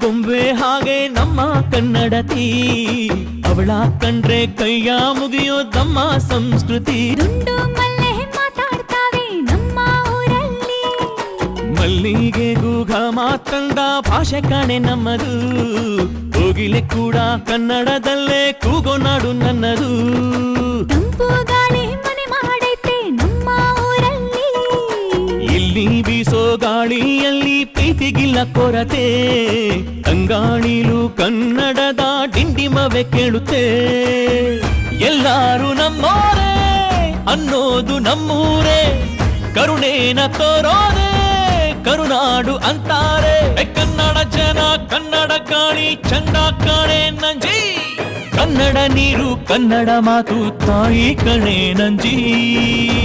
ಗೊಂಬೆ ಹಾಗೆ ನಮ್ಮ ಕನ್ನಡತಿ, ಅವಳ ಕಂಡ್ರೆ ಕೈಯ ಮುಗಿಯೋದಮ್ಮ ಸಂಸ್ಕೃತಿ. ದುಂಡು ಮಲ್ಲೆ ಮಾತಾಡ್ತಾವೆ ನಮ್ಮ ಊರಲ್ಲಿ, ಮಲ್ಲಿಗೆ ಗೂಘ ಮಾತಂದ ಭಾಷೆ ಕಾಣೆ ನಮ್ಮದು, ಕೋಗಿಲೆ ಕೂಡ ಕನ್ನಡದಲ್ಲೇ ಕೂಗೋ ನಾಡು ನನ್ನದು. ತಂಪು ಗಾಳಿ ಮನೆ ಮಾಡೈತೆ ನಮ್ಮ ಊರಲ್ಲಿ, ಇಲ್ಲಿ ಬೀಸೋ ಗಾಳಿಯಲ್ಲಿ ಪ್ರೀತಿಗಿಲ್ಲ ಕೊರತೆ, ತಂಗಾಣಿಲು ಕನ್ನಡದ ಡಿಂಡಿಮವೆ ಕೇಳುತ್ತೆ. ಎಲ್ಲಾರು ನಮ್ಮೋರೇ ಅನ್ನೋದು ನಮ್ಮೂರೇ, ಕರುಣೇನ ತೋರೋರೆ ಕರುನಾಡು ಅಂತಾರೆ. ಕನ್ನಡ ಜನ ಕನ್ನಡ ಗಾಳಿ ಚಂದ ಕಾಣೆ ನಂಜಿ, ಕನ್ನಡ ನೀರು ಕನ್ನಡ ಮಾತು ತಾಯಿ ಕಣೆ ನಂಜಿ.